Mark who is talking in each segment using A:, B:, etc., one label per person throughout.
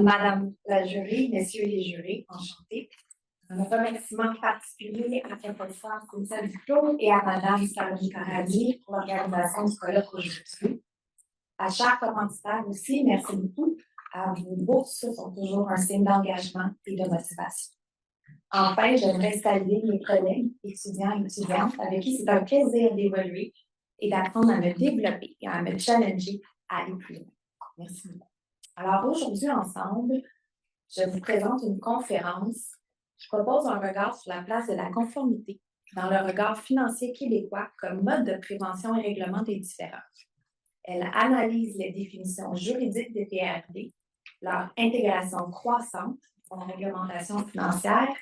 A: Madame la jury, messieurs les jurés, enchantés. Un remerciement particulier à professeur Cynthia Duclos et à Madame Salomé Corradi pour l'organisation du colloque aujourd'hui. À chers commanditaires aussi, merci beaucoup. Vos bourses sont toujours un signe d'engagement et de motivation. Enfin, j'aimerais saluer mes collègues, étudiants et étudiantes, avec qui c'est un plaisir d'évoluer et d'apprendre à me développer et à me challenger à aller plus loin. Merci beaucoup. Alors aujourd'hui, ensemble, je vous présente une conférence qui propose un regard sur la place de la conformité dans le regard financier québécois comme mode de prévention et règlement des différends. Elle analyse les définitions juridiques des PRD, leur intégration croissante dans la réglementation financière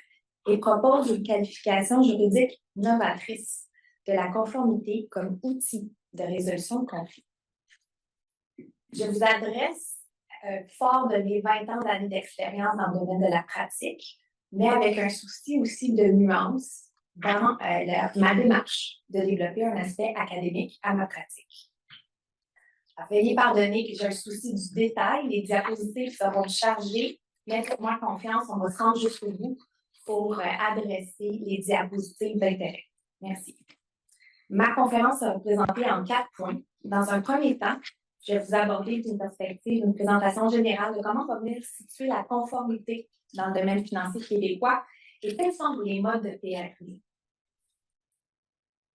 A: et propose une qualification juridique novatrice de la conformité comme outil de résolution de conflits. Je vous adresse fort de mes 20 ans d'années d'expérience dans le domaine de la pratique, mais avec un souci aussi de nuance dans ma démarche de développer un aspect académique à ma pratique. Alors, veuillez pardonner que j'ai un souci du détail. Les diapositives seront chargées, mais faites-moi confiance, on va se rendre jusqu'au bout pour adresser les diapositives d'intérêt. Merci. Ma conférence sera présentée en 4 points. Dans un premier temps, je vais vous aborder d'une perspective, une présentation générale de comment va venir situer la conformité dans le domaine financier québécois et quels sont les modes de PRD.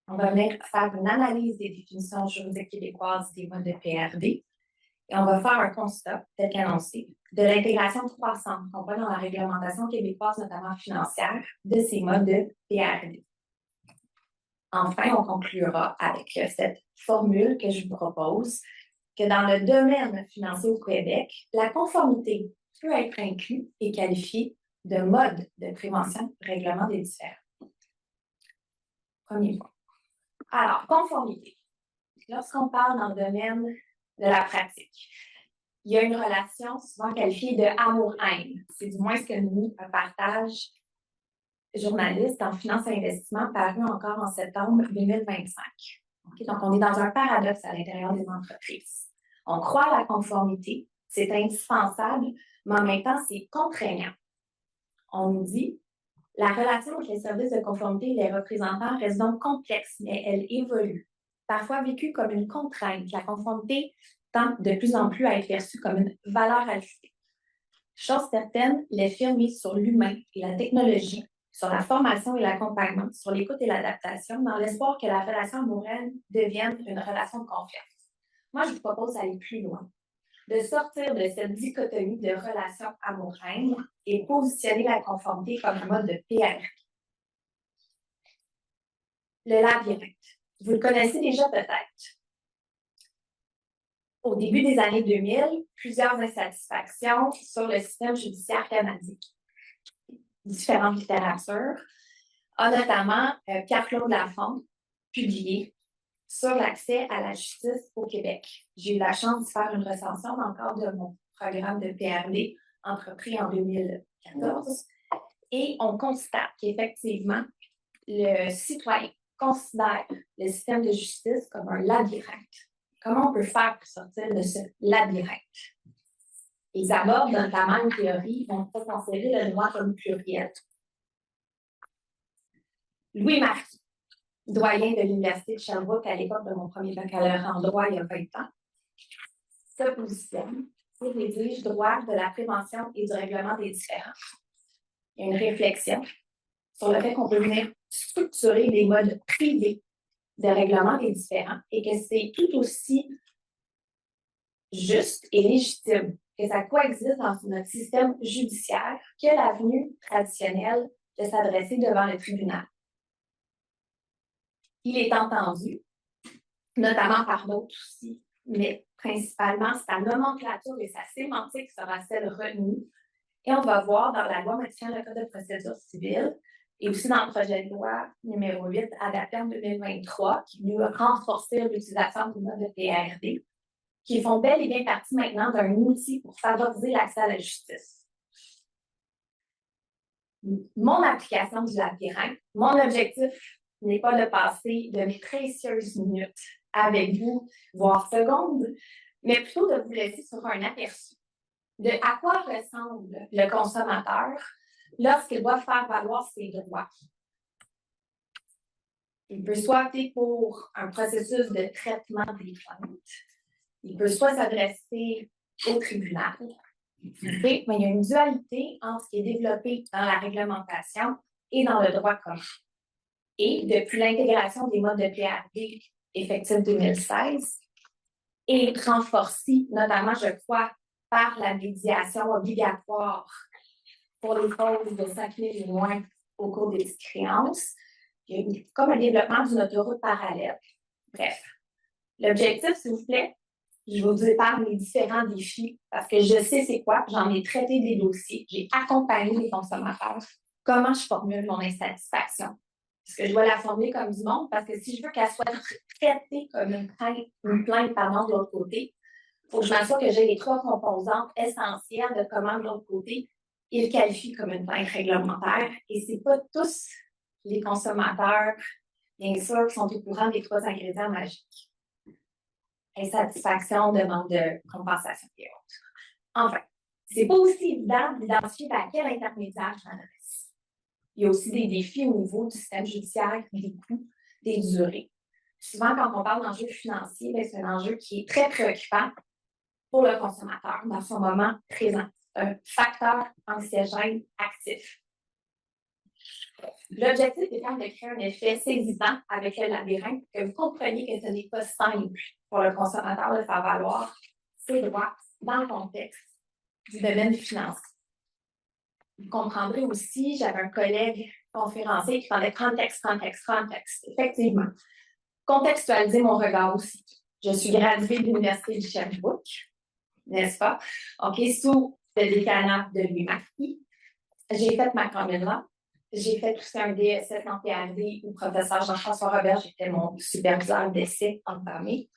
A: On va venir faire une analyse des définitions juridiques québécoises des modes de PRD et on va faire un constat, tel qu'annoncé, de l'intégration croissante qu'on voit dans la réglementation québécoise, notamment financière, de ces modes de PRD. Enfin, on conclura avec cette formule que je vous propose, que dans le domaine financier au Québec, la conformité peut être inclue et qualifiée de mode de prévention règlement des différends. Premier point. Alors, conformité. Lorsqu'on parle dans le domaine de la pratique, il y a une relation souvent qualifiée de amour-haine. C'est du moins ce que nous, un partage journaliste en finance et investissement paru encore en septembre 2025. Okay? Donc, on est dans un paradoxe à l'intérieur des entreprises. On croit à la conformité, c'est indispensable, mais en même temps, c'est contraignant. On nous dit, la relation avec les services de conformité et les représentants reste donc complexe, mais elle évolue. Parfois vécue comme une contrainte, la conformité tend de plus en plus à être perçue comme une valeur ajoutée. Chose certaine, les firmes misent sur l'humain et la technologie, sur la formation et l'accompagnement, sur l'écoute et l'adaptation, dans l'espoir que la relation amoureuse devienne une relation de confiance. Moi, je vous propose d'aller plus loin, de sortir de cette dichotomie de relation amour-haine et positionner la conformité comme un mode de PRD. Le labyrinthe. Vous le connaissez déjà peut-être. Au début des années 2000, plusieurs insatisfactions sur le système judiciaire canadien. Différentes littératures, a notamment Pierre-Claude Lafont publié sur l'accès à la justice au Québec. J'ai eu la chance de faire une recension dans le cadre de mon programme de PRD entrepris en 2014 et on constate qu'effectivement, le citoyen considère le système de justice comme un labyrinthe. Comment on peut faire pour sortir de ce labyrinthe? Ils abordent notamment une théorie, ils vont pas considérer le droit comme pluriel. Louis Marquis, doyen de l'Université de Sherbrooke à l'époque de mon premier baccalauréat en droit il y a 20 ans, se positionne et rédige droit de la prévention et du règlement des différends. Il y a une réflexion sur le fait qu'on peut venir structurer des modes privés de règlement des différends et que c'est tout aussi juste et légitime que ça coexiste dans notre système judiciaire que l'avenue traditionnelle de s'adresser devant le tribunal. Il est entendu, notamment par d'autres aussi, mais principalement sa nomenclature et sa sémantique sera celle retenue. Et on va voir dans la loi modifiant le Code de procédure civile et aussi dans le projet de loi numéro 8 adapté en 2023 qui veut renforcer l'utilisation du mode de PRD, qui font bel et bien partie maintenant d'un outil pour favoriser l'accès à la justice. Mon application du labyrinthe, mon objectif n'est pas de passer de mes précieuses minutes avec vous, voire secondes, mais plutôt de vous laisser sur un aperçu de à quoi ressemble le consommateur lorsqu'il doit faire valoir ses droits. Il peut soit opter pour un processus de traitement des plaintes, il peut soit s'adresser au tribunal, mais il y a une dualité entre ce qui est développé dans la réglementation et dans le droit commun. Et depuis l'intégration des modes de PRD effectifs 2016 et renforcée, notamment, je crois, par la médiation obligatoire pour les causes de 5 000 et moins au cours des petites créances, il y a eu comme un développement d'une autoroute parallèle. Bref, l'objectif, s'il vous plaît, je vous épargne les différents défis parce que je sais c'est quoi, j'en ai traité des dossiers, j'ai accompagné les consommateurs. Comment je formule mon insatisfaction? Est-ce que je dois la formuler comme du monde? Parce que si je veux qu'elle soit traitée comme une plainte de l'autre côté, il faut que je m'assure que j'ai les 3 composantes essentielles de comment de l'autre côté, il qualifie comme une plainte réglementaire. Et ce n'est pas tous les consommateurs, bien sûr, qui sont au courant des 3 ingrédients magiques. Insatisfaction, demande de compensation et autres. Enfin, ce n'est pas aussi évident d'identifier à quel intermédiaire je m'adresse. Il y a aussi des défis au niveau du système judiciaire, des coûts, des durées. Souvent, quand on parle d'enjeux financiers, c'est un enjeu qui est très préoccupant pour le consommateur dans son moment présent. Un facteur anxiogène actif. L'objectif étant de créer un effet saisissant avec le labyrinthe, que vous compreniez que ce n'est pas simple pour le consommateur de faire valoir ses droits dans le contexte du domaine financier. Vous comprendrez aussi, j'avais un collègue conférencier qui parlait contexte. Effectivement, contextualiser mon regard aussi. Je suis graduée de l'Université de Sherbrooke, n'est-ce pas? OK, sous le décanat de Louis Marquis. J'ai fait ma commune-là. J'ai fait aussi un DSS en PRD où professeur Jean-François Robert, j'étais mon superviseur d'essai en famille.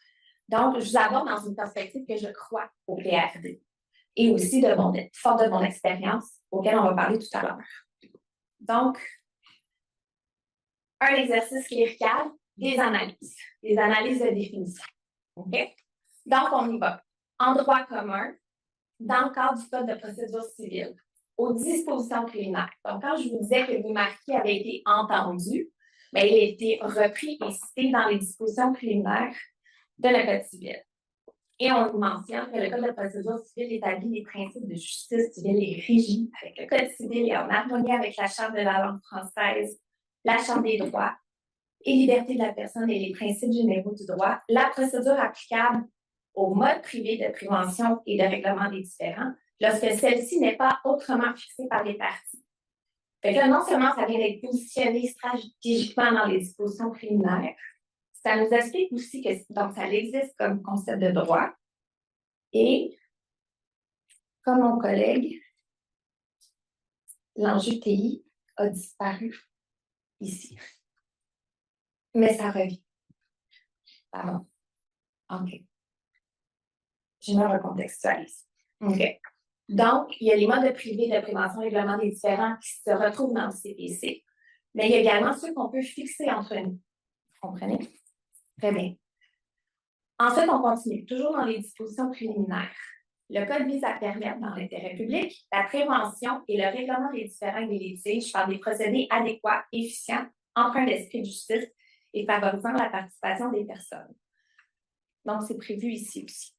A: Donc, je vous aborde dans une perspective que je crois au PRD et aussi fort de mon expérience auquel on va parler tout à l'heure. Donc, un exercice clérical, des analyses de définition. OK? Donc, on y va. En droit commun, dans le cadre du Code de procédure civile, aux dispositions préliminaires. Donc, quand je vous disais que Louis Marquis avait été entendu, bien, il a été repris et cité dans les dispositions préliminaires de le Code civil. Et on nous mentionne que le Code de procédure civile établit les principes de justice civile et régit avec le Code civil et en harmonie avec la Charte de la langue française, la Charte des droits et liberté de la personne et les principes généraux du droit, la procédure applicable au mode privé de prévention et de règlement des différends lorsque celle-ci n'est pas autrement fixée par les parties. Fait que non seulement ça vient d'être positionné stratégiquement dans les dispositions préliminaires, ça nous explique aussi que donc, ça existe comme concept de droit. Et, comme mon collègue, l'enjeu TI a disparu ici. Mais ça revient. Pardon. OK. Je me recontextualise. OK. Donc, il y a les modes de privé de prévention et règlement des différends qui se retrouvent dans le CPC. Mais il y a également ceux qu'on peut fixer entre nous. Vous comprenez? Très bien. Ensuite, on continue, toujours dans les dispositions préliminaires. Le Code vise à permettre, dans l'intérêt public, la prévention et le règlement des différends et des litiges par des procédés adéquats, efficients, empreints d'esprit de justice et favorisant la participation des personnes. Donc, c'est prévu ici aussi.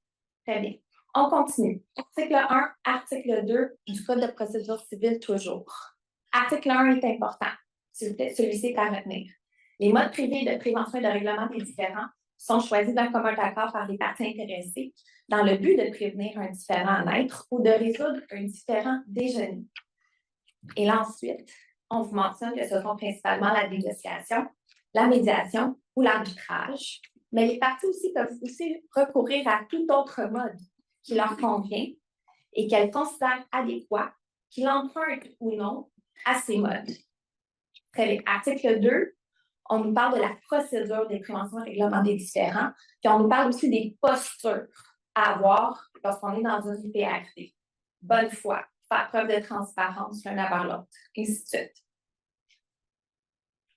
A: Très bien. On continue. Article 1, article 2 du Code de procédure civile toujours. Article 1 est important. Celui-ci est à retenir. Les modes privés de prévention et de règlement des différends sont choisis d'un commun accord par les parties intéressées dans le but de prévenir un différend à naître ou de résoudre un différend déjeuner. Et là, ensuite, on vous mentionne que ce sont principalement la négociation, la médiation ou l'arbitrage, mais les parties aussi peuvent aussi recourir à tout autre mode qui leur convient et qu'elles considèrent adéquat, qu'ils empruntent ou non à ces modes. Très bien. Article 2, on nous parle de la procédure des préventions et règlements des différends, puis on nous parle aussi des postures à avoir lorsqu'on est dans une PRD. Bonne foi, faire preuve de transparence l'un envers l'autre, et ainsi de suite.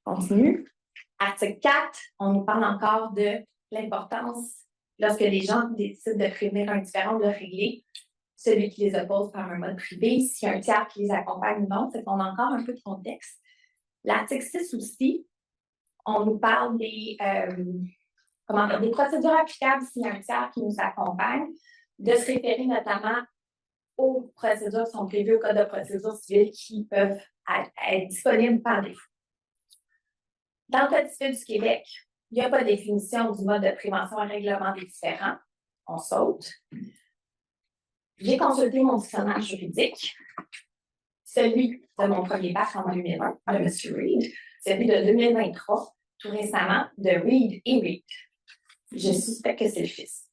A: Continue. Article 4, on nous parle encore de l'importance, lorsque les gens décident de prévenir un différend ou de le régler, celui qui les oppose par un mode privé, s'il y a un tiers qui les accompagne ou non, c'est qu'on a encore un peu de contexte. L'article 6 aussi, on nous parle des procédures applicables s'il y a un tiers qui nous accompagne, de se référer notamment aux procédures qui sont prévues au Code de procédure civile qui peuvent être disponibles par défaut. Dans le Code civil du Québec, il n'y a pas de définition du mode de prévention et règlement des différends. On saute. J'ai consulté mon dictionnaire juridique, celui de mon premier bac en 2001, de M. Reed, celui de 2023, tout récemment, de Reed et Reed. Je suspecte que c'est le fils.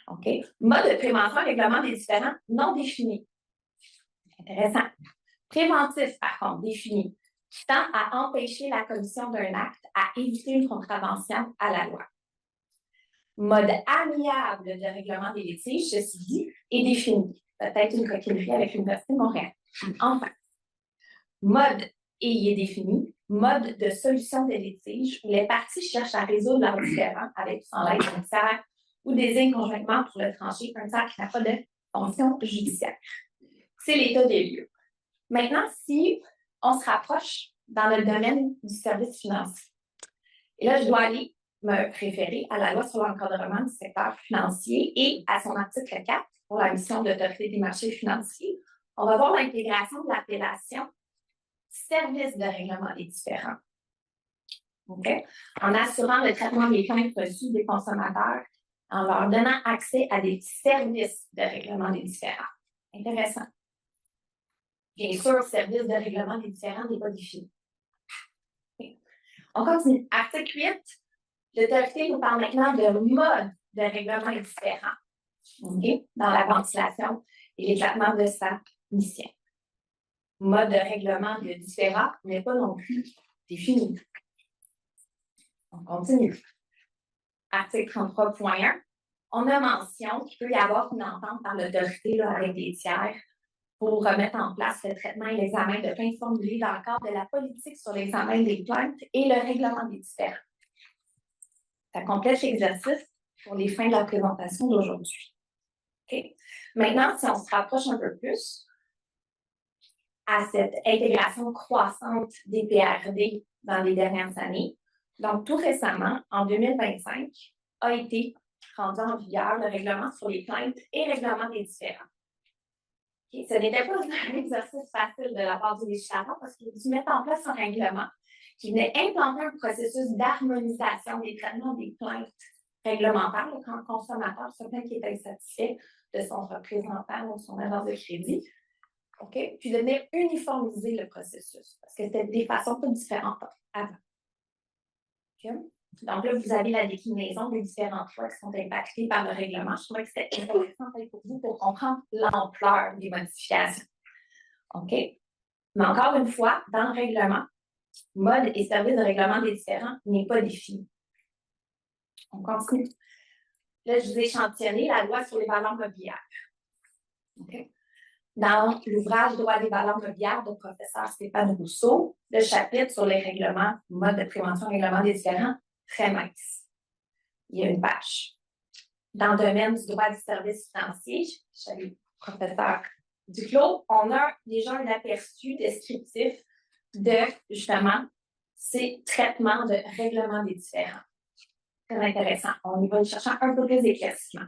A: OK? Mode de prévention et règlement des différends non défini. Intéressant. Préventif, par contre, défini, qui tend à empêcher la commission d'un acte, à éviter une contravention à la loi. Mode amiable de règlement des litiges, ceci dit, est défini. Peut-être une coquinerie avec l'Université de Montréal. Enfin, mode, et il est défini, mode de solution des litiges où les parties cherchent à résoudre leurs différends avec ou sans l'aide d'un tiers ou désignent conjointement pour le trancher un tiers qui n'a pas de fonction judiciaire. C'est l'état des lieux. Maintenant, si on se rapproche dans le domaine du service financier, et là, je dois aller me référer à la loi sur l'encadrement du secteur financier et à son article 4 pour la mission d'autorité des marchés financiers. On va voir l'intégration de l'appellation service de règlement des différends. Okay? En assurant le traitement des plaintes reçues des consommateurs, en leur donnant accès à des services de règlement des différends. Intéressant. Bien sûr, le service de règlement des différends n'est pas défini. Okay. On continue. Article 8. L'autorité nous parle maintenant de mode de règlement des différends. Okay. Dans la ventilation et l'éclatement de sa mission. Mode de règlement de différends n'est pas non plus défini. On continue. Article 33.1. On a mention qu'il peut y avoir une entente par l'autorité avec des tiers pour remettre en place le traitement et l'examen de plaintes formulées dans le cadre de la politique sur l'examen des plaintes et le règlement des différends. Ça complète l'exercice pour les fins de la présentation d'aujourd'hui. Okay. Maintenant, si on se rapproche un peu plus à cette intégration croissante des PRD dans les dernières années, donc tout récemment, en 2025, a été rendu en vigueur le règlement sur les plaintes et règlement des différends. Okay. Ce n'était pas un exercice facile de la part du législateur parce qu'il a dû mettre en place un règlement qui venait implanter un processus d'harmonisation des traitements des plaintes réglementaires quand le consommateur se plaint qu'il est insatisfait de son représentant ou de son agence de crédit. Okay. Puis de venir uniformiser le processus parce que c'était des façons toutes différentes avant. Okay. Donc là, vous avez la déclinaison des différentes lois qui sont impactées par le règlement. Je trouvais que c'était intéressant pour vous pour comprendre l'ampleur des modifications. OK? Mais encore une fois, dans le règlement, mode et service de règlement des différends n'est pas défini. On continue. Là, je vous ai échantillonné la loi sur les valeurs mobilières. OK? Dans l'ouvrage Droit des valeurs mobilières du professeur Stéphane Rousseau, le chapitre sur les règlements, mode de prévention et règlement des différends, très mince. Il y a une page. Dans le domaine du droit du service financier, salut, professeur Duclos, on a déjà un aperçu descriptif de, justement, ces traitements de règlement des différends. Très intéressant. On y va chercher un peu plus d'éclaircissement.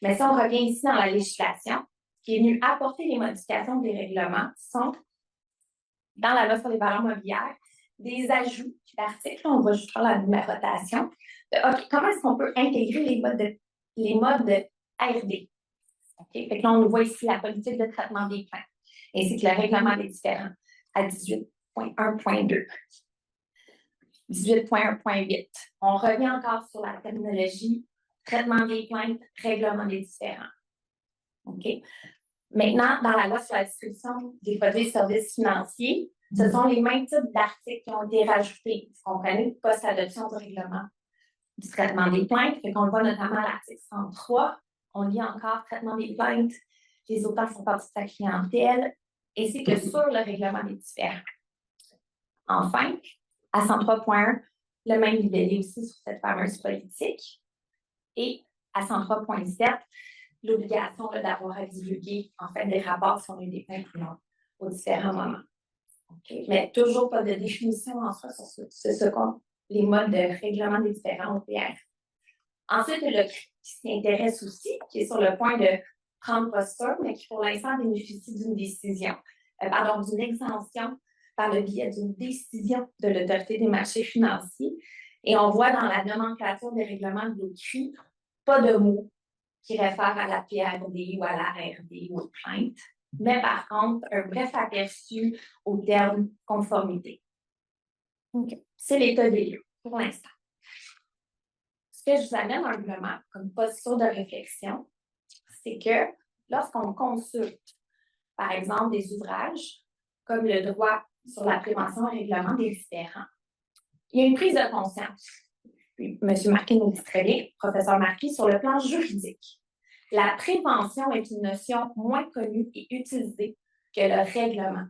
A: Mais si on revient ici dans la législation, qui est venue apporter les modifications des règlements, sont, dans la loi sur les valeurs mobilières, des ajouts d'articles. On va juste faire la numérotation. OK, comment est-ce qu'on peut intégrer les modes de RD? Okay, fait que là, on voit ici la politique de traitement des plaintes, ainsi que le règlement des différends à 18.1.2. 18.1.8. On revient encore sur la terminologie traitement des plaintes, règlement des différends. OK? Maintenant, dans la loi sur la distribution des produits et services financiers, ce sont les mêmes types d'articles qui ont été rajoutés. Vous comprenez? Post-adoption du règlement du traitement des plaintes. Fait qu'on le voit notamment à l'article 103. On lit encore traitement des plaintes. Les auteurs font partie de sa clientèle, ainsi que sur le règlement des différends. Enfin, à 103.1, le même libellé aussi sur cette fameuse politique. Et à 103.7, l'obligation d'avoir à divulguer en fait des rapports sur les défunts aux différents moments. Okay. Mais toujours pas de définition en soi sur ce qu'ont les modes de règlement des différends au PR. Ensuite, le qui s'y intéresse aussi, qui est sur le point de prendre posture, mais qui pour l'instant bénéficie d'une décision, d'une exemption par le biais d'une décision de l'Autorité des marchés financiers. Et on voit dans la nomenclature des règlements de l'écrit pas de mots qui réfèrent à la PRD ou à la RD ou aux plaintes, mais par contre, un bref aperçu au terme conformité. Okay. C'est l'état des lieux pour l'instant. Ce que je vous amène humblement comme position de réflexion, c'est que lorsqu'on consulte, par exemple, des ouvrages comme le droit sur la prévention et règlement des différends, il y a une prise de conscience. Puis, M. Marquis nous dit très bien, professeur Marquis, sur le plan juridique. La prévention est une notion moins connue et utilisée que le règlement.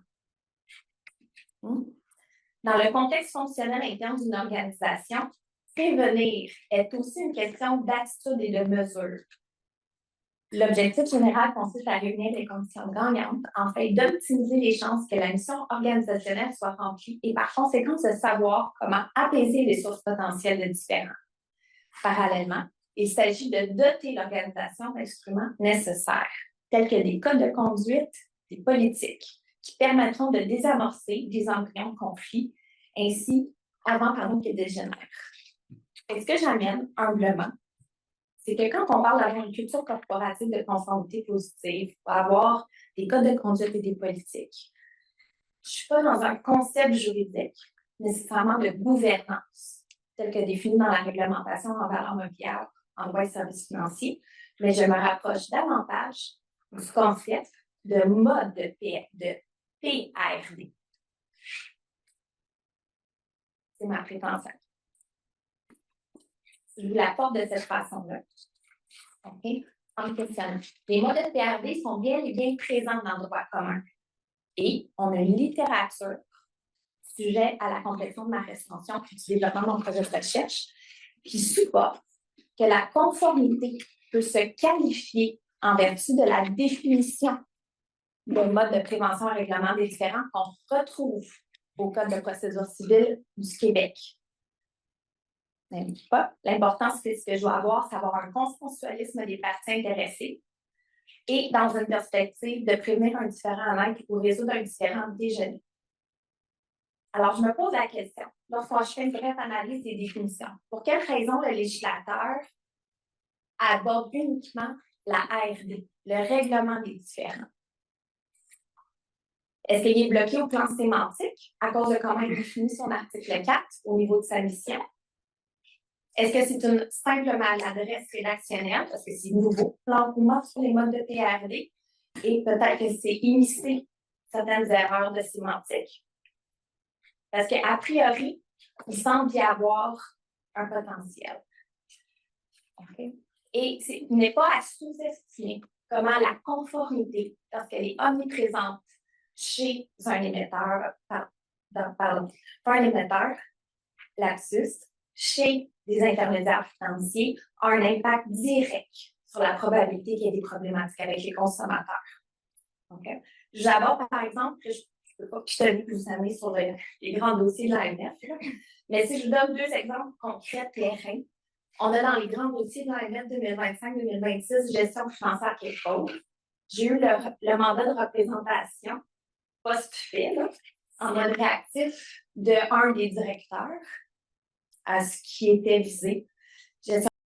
A: Dans le contexte fonctionnel interne d'une organisation, prévenir est aussi une question d'attitude et de mesure. L'objectif général consiste à réunir des conditions gagnantes afin d'optimiser les chances que la mission organisationnelle soit remplie et par conséquent de savoir comment apaiser les sources potentielles de différends. Parallèlement, il s'agit de doter l'organisation d'instruments nécessaires, tels que des codes de conduite, des politiques, qui permettront de désamorcer des embryons de conflit, ainsi avant qu'ils dégénèrent. Et ce que j'amène humblement, c'est que quand on parle d'avoir une culture corporative de conformité positive, pour avoir des codes de conduite et des politiques, je ne suis pas dans un concept juridique nécessairement de gouvernance, tel que défini dans la réglementation en valeur mobilière, en droit et services financiers, mais je me rapproche davantage du concept de mode de PRD. C'est ma prétention. Je vous l'apporte de cette façon-là. Okay? En questionnant. Les modes de PRD sont bien et bien présents dans le droit commun. Et on a une littérature sujet à la complétion de ma recension puis du développement de mon projet de recherche qui supporte que la conformité peut se qualifier en vertu de la définition de mode de prévention et règlement des différends qu'on retrouve au Code de procédure civile du Québec. L'important, c'est ce que je dois avoir, c'est avoir un consensualisme des parties intéressées et dans une perspective de prévenir un différend en aide ou résoudre un différend déjeuner. Alors, je me pose la question, lorsqu'on fait une brève analyse des définitions, pour quelle raison le législateur aborde uniquement la RD, le règlement des différends? Est-ce qu'il est bloqué au plan sémantique à cause de comment il définit son article 4 au niveau de sa mission? Est-ce que c'est une simple maladresse rédactionnelle, parce que c'est nouveau, l'engouement sur les modes de PRD, et peut-être que c'est immiscer certaines erreurs de sémantique? Parce qu'a priori, il semble y avoir un potentiel. Okay. Et il n'est pas à sous-estimer comment la conformité, lorsqu'elle est omniprésente chez un émetteur, pas un émetteur, lapsus, chez des intermédiaires financiers, a un impact direct sur la probabilité qu'il y ait des problématiques avec les consommateurs. Okay. J'aborde, par exemple, que je ne peux pas quitter que vous amener sur les grands dossiers de l'AMF, mais si je vous donne deux exemples concrets terrain, on a dans les grands dossiers de l'AMF 2025-2026, gestion financière qui est fausse. J'ai eu le mandat de représentation post-fait, en mode réactif, de un des directeurs à ce qui était visé. Gestion